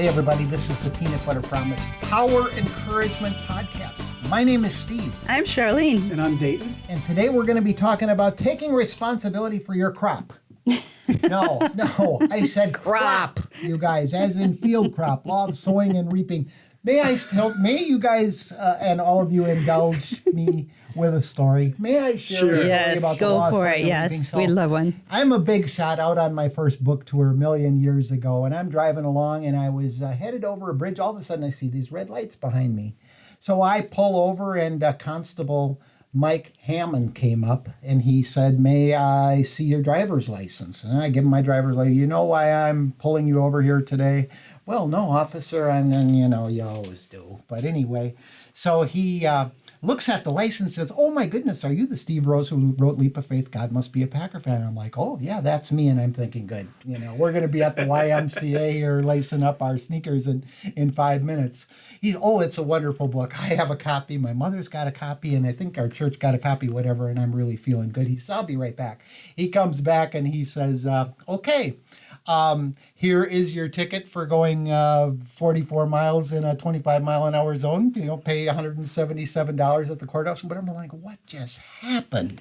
Hey everybody, this is the Peanut Butter Promise Power Encouragement Podcast. My name is Steve. I'm Charlene. And I'm Dayton. And today we're going to be talking about taking responsibility for your crop. No, I said crop, you guys, as in field crop, law of sowing and reaping. May you guys and all of you indulge me with a story? May I share a story about the law of sowing and reaping? Yes, we'd love one. I'm a big shot out on my first book tour a million years ago, and I'm driving along, and I was headed over a bridge. All of a sudden, I see these red lights behind me. So I pull over, and Constable Mike Hammond came up, and he said, "May I see your driver's license?" And I give him my driver's license. "You know why I'm pulling you over here today?" "Well, no, officer," and then, you always do. But anyway, so he looks at the license and says, "Oh my goodness, are you the Steve Rose who wrote Leap of Faith? God must be a Packer fan." And I'm like, "Oh yeah, that's me." And I'm thinking, good, we're going to be at the YMCA here lacing up our sneakers in 5 minutes. It's a wonderful book. I have a copy. My mother's got a copy, and I think our church got a copy, whatever, and I'm really feeling good. He says, "I'll be right back." He comes back and he says, "Okay, here is your ticket for going 44 miles in a 25-mile-an-hour zone. Pay $177 at the courthouse." But I'm like, what just happened?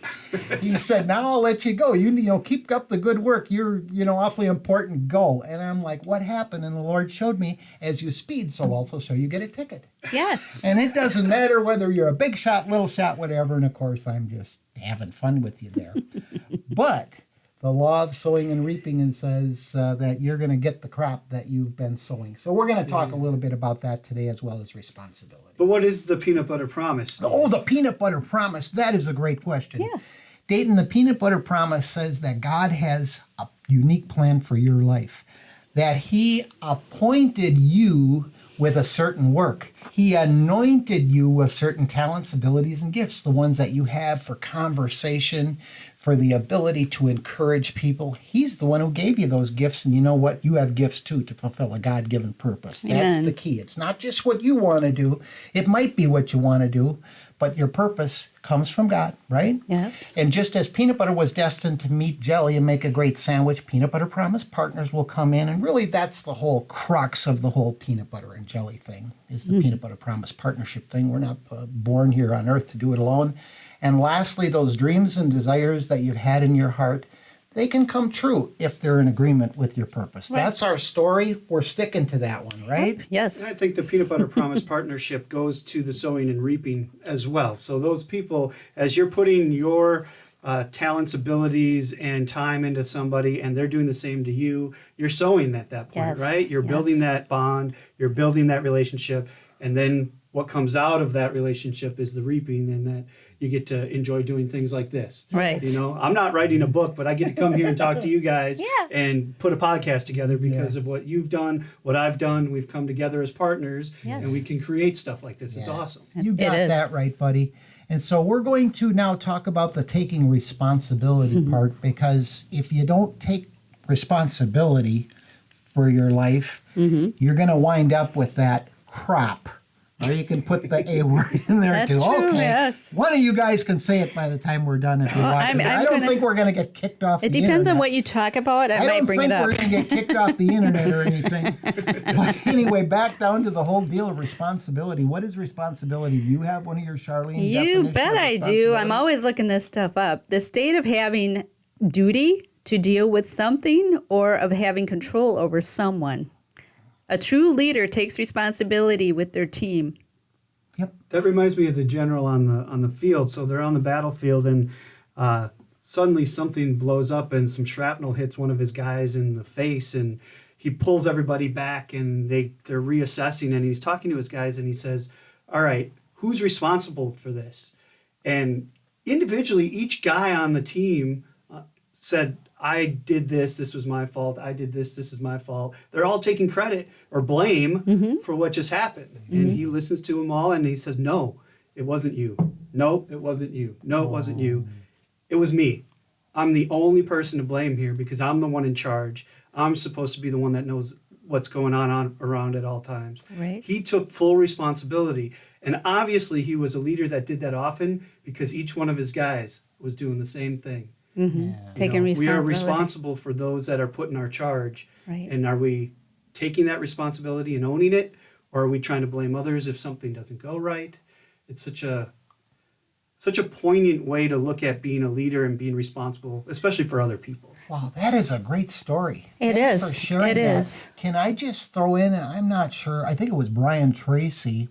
He said, "Now I'll let you go. Keep up the good work. You're, awfully important. Go." And I'm like, what happened? And the Lord showed me, as you speed, so also so you get a ticket. Yes. And it doesn't matter whether you're a big shot, little shot, whatever. And of course, I'm just having fun with you there. But the law of sowing and reaping and says that you're going to get the crop that you've been sowing. So we're going to talk a little bit about that today, as well as responsibility. But what is the peanut butter promise? Oh, the peanut butter promise. That is a great question. Yeah. Dayton, the peanut butter promise says that God has a unique plan for your life, that he appointed you with a certain work. He anointed you with certain talents, abilities, and gifts, the ones that you have for conversation, for the ability to encourage people. He's the one who gave you those gifts, and you know what? You have gifts too to fulfill a God-given purpose. Amen. That's the key. It's not just what you want to do. It might be what you want to do, but your purpose comes from God, right? Yes. And just as peanut butter was destined to meet jelly and make a great sandwich, Peanut Butter Promise partners will come in. And really, that's the whole crux of the whole peanut butter and jelly thing, is the Peanut Butter Promise partnership thing. We're not born here on earth to do it alone. And lastly, those dreams and desires that you've had in your heart, they can come true if they're in agreement with your purpose. Right. That's our story. We're sticking to that one, right? Yes. And I think the Peanut Butter Promise partnership goes to the sowing and reaping as well. So those people, as you're putting your talents, abilities, and time into somebody, and they're doing the same to you, you're sowing at that point, Yes. right? You're building that bond, you're building that relationship, and then what comes out of that relationship is the reaping, and that you get to enjoy doing things like this. Right. I'm not writing a book, but I get to come here and talk to you guys and put a podcast together because of what you've done, what I've done. We've come together as partners, and we can create stuff like this. It's awesome. You got that right, buddy. And so we're going to now talk about the taking responsibility part, because if you don't take responsibility for your life, you're going to wind up with that crop. Or you can put the A word in there That's too. true, Okay. yes. One of you guys can say it by the time we're done if you want. I don't think we're going to get kicked off the internet. It depends on what you talk about. I might bring it up. I don't think we're going to get kicked off the internet or anything. But anyway, back down to the whole deal of responsibility. What is responsibility? Do you have one of your Charlene You definitions bet of I do. I'm responsibility? always looking this stuff up. The state of having duty to deal with something or of having control over someone. A true leader takes responsibility with their team. That reminds me of the general on the field. So they're on the battlefield, and suddenly something blows up, and some shrapnel hits one of his guys in the face, and he pulls everybody back, and they're reassessing, and he's talking to his guys, and he says, "All right, who's responsible for this?" And individually, each guy on the team said, "I did this. This was my fault. I did this. This is my fault." They're all taking credit or blame for what just happened. And he listens to them all, and he says, "No, it wasn't you. No, it wasn't you. No, it wasn't you. It was me. I'm the only person to blame here because I'm the one in charge. I'm supposed to be the one that knows what's going on around at all times." Right. He took full responsibility. And obviously he was a leader that did that often because each one of his guys was doing the same thing. Taking responsibility. We are responsible for those that are put in our charge. Right. And are we taking that responsibility and owning it, or are we trying to blame others if something doesn't go right? It's such a poignant way to look at being a leader and being responsible, especially for other people. Wow, that is a great story. It Thanks is. for sharing It that. is. Can I just throw in, and I'm not sure, I think it was Brian Tracy.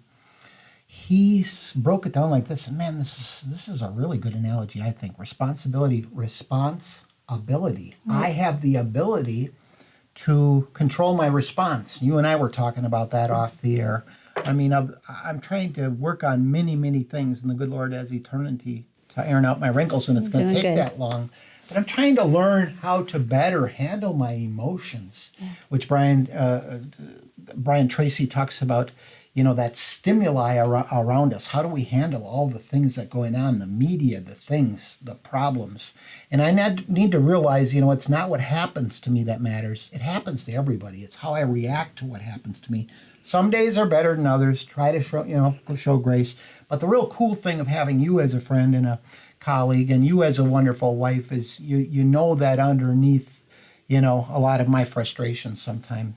He broke it down like this, and man, this is a really good analogy, I think. Responsibility, response-ability. I have the ability to control my response. You and I were talking about that off the air. I mean, I'm trying to work on many, many things, and the good Lord has eternity to iron out my wrinkles, and it's going to Doing take good. that long. But I'm trying to learn how to better handle my emotions, which Brian Tracy talks about, that stimuli around us. How do we handle all the things that are going on, the media, the things, the problems? And I need to realize, it's not what happens to me that matters. It happens to everybody. It's how I react to what happens to me. Some days are better than others. Try to show grace. But the real cool thing of having you as a friend and a colleague and you as a wonderful wife is you know that underneath, a lot of my frustrations sometimes,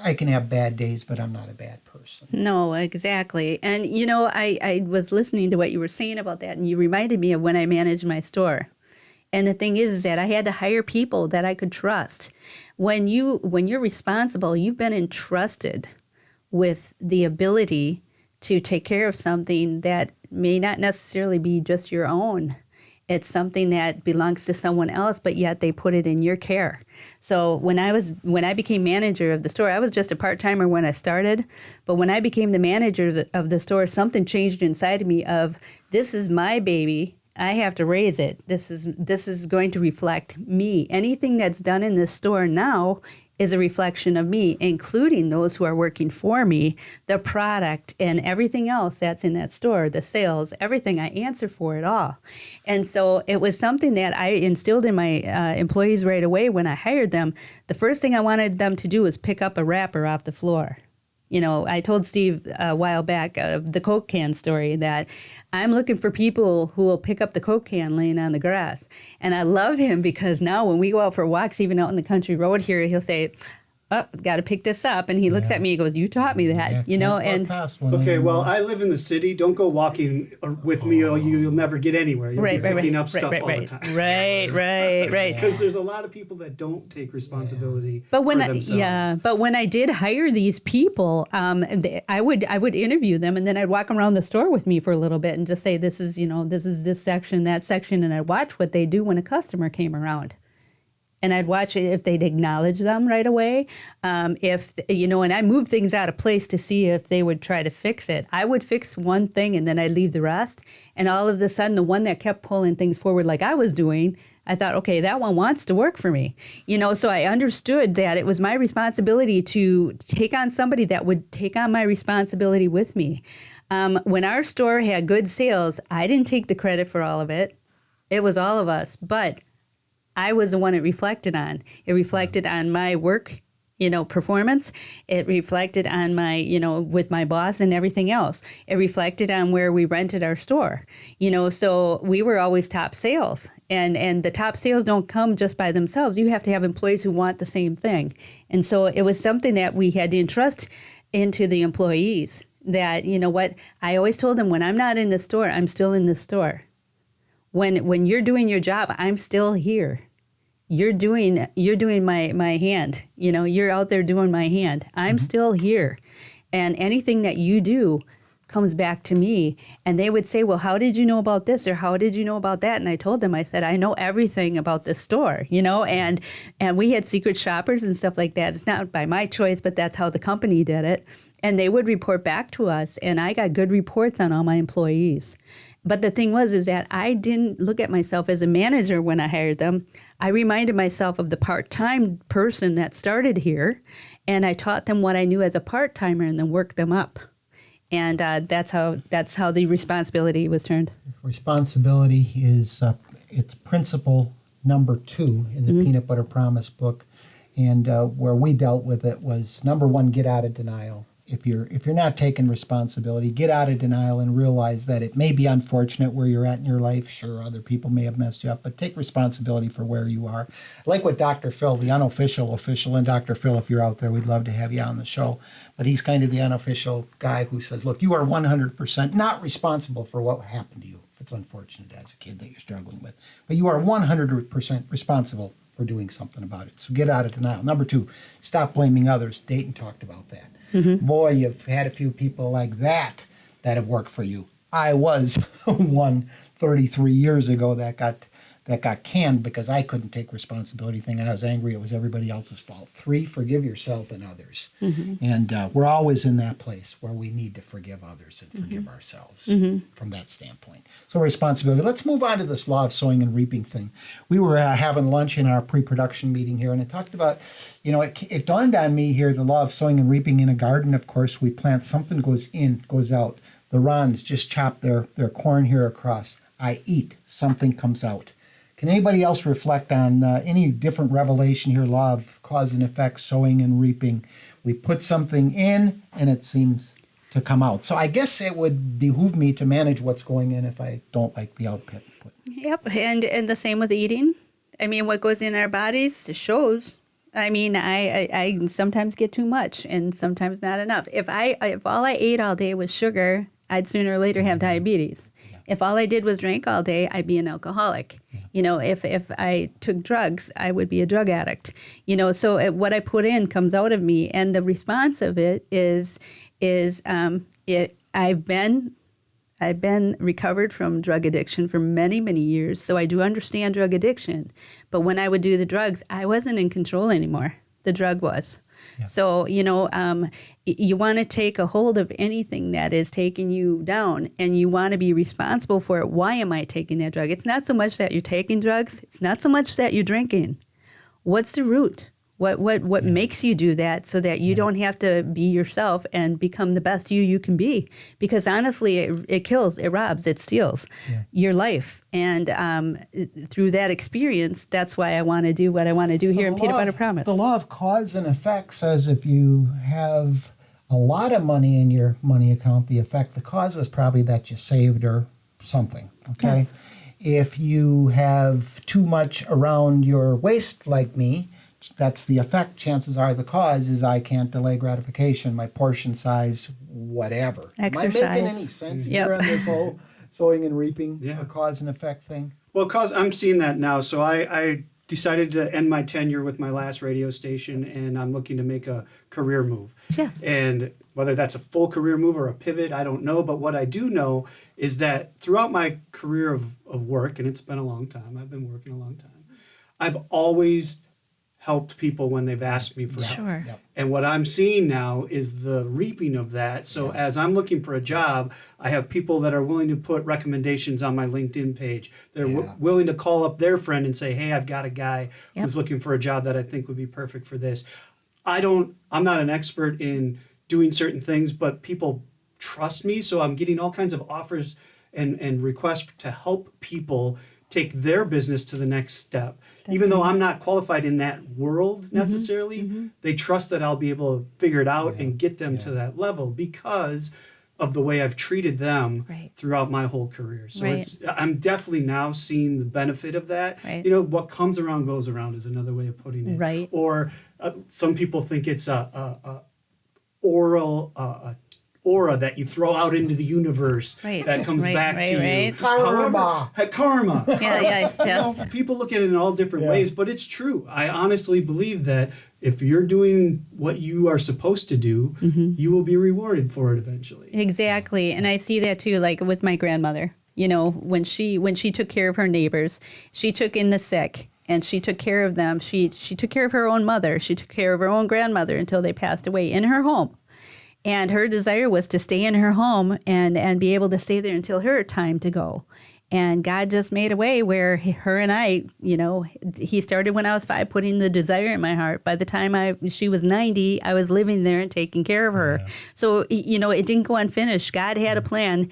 I can have bad days, but I'm not a bad person. No, exactly. And, I was listening to what you were saying about that, and you reminded me of when I managed my store. And the thing is that I had to hire people that I could trust. When you're responsible, you've been entrusted with the ability to take care of something that may not necessarily be just your own. It's something that belongs to someone else, but yet they put it in your care. So when I became manager of the store, I was just a part-timer when I started. But when I became the manager of the store, something changed inside of me of, this is my baby. I have to raise it. This is going to reflect me. Anything that's done in this store now is a reflection of me, including those who are working for me, the product and everything else that's in that store, the sales, everything. I answer for it all. And so it was something that I instilled in my employees right away when I hired them. The first thing I wanted them to do was pick up a wrapper off the floor. I told Steve a while back the Coke can story that I'm looking for people who will pick up the Coke can laying on the grass. And I love him because now when we go out for walks, even out in the country road here, he'll say, oh, got to pick this up. And he looks at me and goes, you taught me that, and Okay, well, I live in the city. Don't go walking with me or you'll never get anywhere. You'll be picking up stuff all the time. Right. Because there's a lot of people that don't take responsibility But when for themselves. but when I did hire these people, I would interview them, and then I'd walk around the store with me for a little bit and just say, this is this section, that section, and I'd watch what they do when a customer came around. And I'd watch if they'd acknowledge them right away. And I moved things out of place to see if they would try to fix it. I would fix one thing and then I'd leave the rest. And all of a sudden, the one that kept pulling things forward like I was doing, I thought, okay, that one wants to work for me. So I understood that it was my responsibility to take on somebody that would take on my responsibility with me. When our store had good sales, I didn't take the credit for all of it. It was all of us. But I was the one it reflected on. It reflected on my work, performance. It reflected on my, with my boss and everything else. It reflected on where we rented our store. So we were always top sales. And the top sales don't come just by themselves. You have to have employees who want the same thing. And so it was something that we had to entrust into the employees that, I always told them, when I'm not in the store, I'm still in the store. When you're doing your job, I'm still here. You're doing my hand. You're out there doing my hand. I'm still here. And anything that you do comes back to me. And they would say, well, how did you know about this? Or how did you know about that? And I told them, I said, I know everything about this store, and we had secret shoppers and stuff like that. It's not by my choice, but that's how the company did it. And they would report back to us. And I got good reports on all my employees. But the thing is that I didn't look at myself as a manager when I hired them. I reminded myself of the part-time person that started here, and I taught them what I knew as a part-timer and then worked them up. And that's how the responsibility was turned. Responsibility is it's principle number 2 in the Peanut Butter Promise book. And where we dealt with it was, number 1, get out of denial. If you're not taking responsibility, get out of denial and realize that it may be unfortunate where you're at in your life. Sure, other people may have messed you up, but take responsibility for where you are. Like what Dr. Phil, the unofficial official, and Dr. Phil, if you're out there, we'd love to have you on the show. But he's kind of the unofficial guy who says, look, you are 100% not responsible for what happened to you. If it's unfortunate as a kid that you're struggling with, but you are 100% responsible for doing something about it. So get out of denial. Number 2, stop blaming others. Dayton talked about that. Boy, you've had a few people like that have worked for you. I was one 33 years ago that got canned because I couldn't take responsibility. I was angry it was everybody else's fault. 3, forgive yourself and others. And we're always in that place where we need to forgive others and forgive ourselves from that standpoint. So responsibility. Let's move on to this law of sowing and reaping thing. We were having lunch in our pre-production meeting here, and it talked about, it dawned on me here, the law of sowing and reaping in a garden. Of course, we plant, something goes in, goes out. The Rons just chop their corn here across. I eat, something comes out. Can anybody else reflect on any different revelation here, law of cause and effect, sowing and reaping? We put something in and it seems to come out. So I guess it would behoove me to manage what's going in if I don't like the output. Yep, and the same with eating. I mean, what goes in our bodies shows. I mean, I sometimes get too much and sometimes not enough. If all I ate all day was sugar, I'd sooner or later have diabetes. Yeah. If all I did was drink all day, I'd be an alcoholic. Yeah. If I took drugs, I would be a drug addict. So what I put in comes out of me, and the response of it is I've been recovered from drug addiction for many, many years, so I do understand drug addiction. But when I would do the drugs, I wasn't in control anymore. The drug was. Yeah. So, you want to take a hold of anything that is taking you down, and you want to be responsible for it. Why am I taking that drug? It's not so much that you're taking drugs. It's not so much that you're drinking. What's the root? What makes you do that so that you don't have to be yourself and become the best you can be? Because honestly, it kills, it robs, it steals your life. And through that experience, that's why I want to do what I want to do here in Peanut Butter Promise. The law of cause and effect says if you have a lot of money in your money account, the cause was probably that you saved or something, okay? Yes. If you have too much around your waist like me, that's the effect. Chances are the cause is I can't delay gratification, my portion size, whatever. Exercise. Am I making any sense here on this whole sowing and reaping cause and effect thing? Well, cause I'm seeing that now. So I decided to end my tenure with my last radio station, and I'm looking to make a career move. Yes. And whether that's a full career move or a pivot, I don't know. But what I do know is that throughout my career of work, and it's been a long time, I've been working a long time, I've always helped people when they've asked me for help. Sure. Yep. And what I'm seeing now is the reaping of that. So as I'm looking for a job, I have people that are willing to put recommendations on my LinkedIn page. They're willing to call up their friend and say, hey, I've got a guy who's looking for a job that I think would be perfect for this. I'm not an expert in doing certain things, but people trust me. So I'm getting all kinds of offers and requests to help people take their business to the next step. Even though I'm not qualified in that world necessarily, they trust that I'll be able to figure it out and get them to that level because of the way I've treated them throughout my whole career. So I'm definitely now seeing the benefit of that. Right. What comes around goes around is another way of putting it. Right. Or some people think it's a oral aura that you throw out into the universe that comes back to you. Karma. Karma. Yes. People look at it in all different ways, but it's true. I honestly believe that if you're doing what you are supposed to do, you will be rewarded for it eventually. Exactly. And I see that too, like with my grandmother. When she took care of her neighbors, she took in the sick. And she took care of them. She took care of her own mother. She took care of her own grandmother until they passed away in her home. And her desire was to stay in her home and be able to stay there until her time to go. And God just made a way where her and I, he started when I was 5, putting the desire in my heart. By the time she was 90, I was living there and taking care of her. Yeah. So, it didn't go unfinished. God had a plan.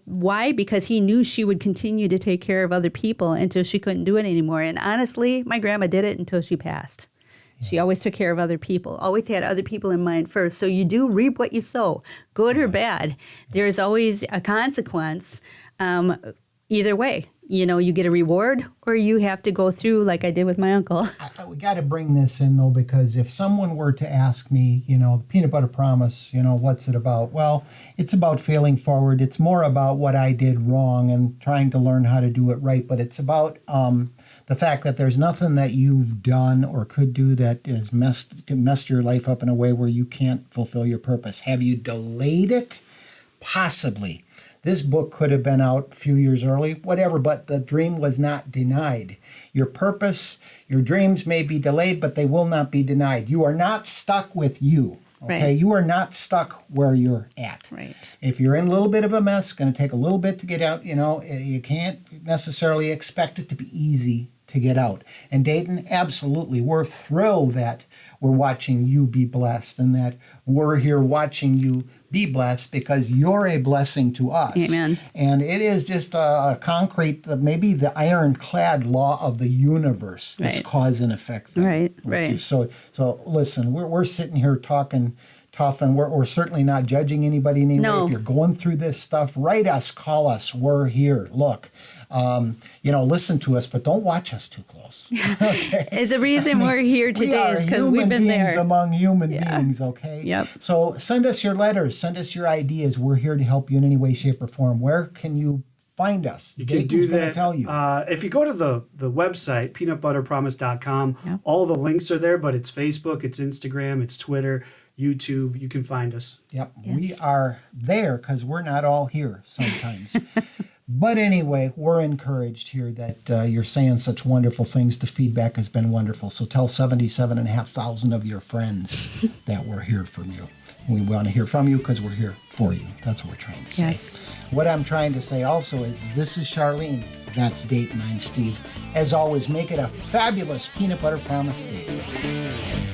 Why? Because he knew she would continue to take care of other people until she couldn't do it anymore. And honestly, my grandma did it until she passed. She always took care of other people, always had other people in mind first. So you do reap what you sow, good or bad. There's always a consequence either way. You know, you get a reward or you have to go through like I did with my uncle. We got to bring this in, though, because if someone were to ask me, you know, the Peanut Butter Promise, you know, what's it about? Well, it's about failing forward. It's more about what I did wrong and trying to learn how to do it right. But it's about the fact that there's nothing that you've done or could do that has messed your life up in a way where you can't fulfill your purpose. Have you delayed it? Possibly. This book could have been out a few years early, whatever, but the dream was not denied. Your purpose, your dreams may be delayed, but they will not be denied. You are not stuck with you, okay? Right. You are not stuck where you're at. Right. If you're in a little bit of a mess, going to take a little bit to get out, you know, you can't necessarily expect it to be easy to get out. And Dayton, absolutely, we're thrilled that we're watching you be blessed and that we're here watching you be blessed because you're a blessing to us. Amen. And it is just a concrete, maybe the ironclad law of the universe, this Right. cause and effect thing. Right, Which right. is So listen, we're sitting here talking tough, and we're certainly not judging anybody in any way. No. If you're going through this stuff, write us, call us, we're here. Look, you know, listen to us, but don't watch us too close. Okay? The reason we're here today is because we've been there. Among human Yeah. beings, okay? Yep. So send us your letters, send us your ideas. We're here to help you in any way, shape, or form. Where can you find us? You can Dayton's do gonna that. Tell you. If you go to the website, peanutbutterpromise.com, Yep. all the links are there, but it's Facebook, it's Instagram, it's Twitter, YouTube. You can find us. Yep, Yes. we are there because we're not all here sometimes. But anyway, we're encouraged here that you're saying such wonderful things. The feedback has been wonderful. So tell 77,500 of your friends that we're here from you. We want to hear from you because we're here for you. That's what we're trying to say. Yes. What I'm trying to say also is this is Charlene. That's Dayton. I'm Steve. As always, make it a fabulous Peanut Butter Promise day.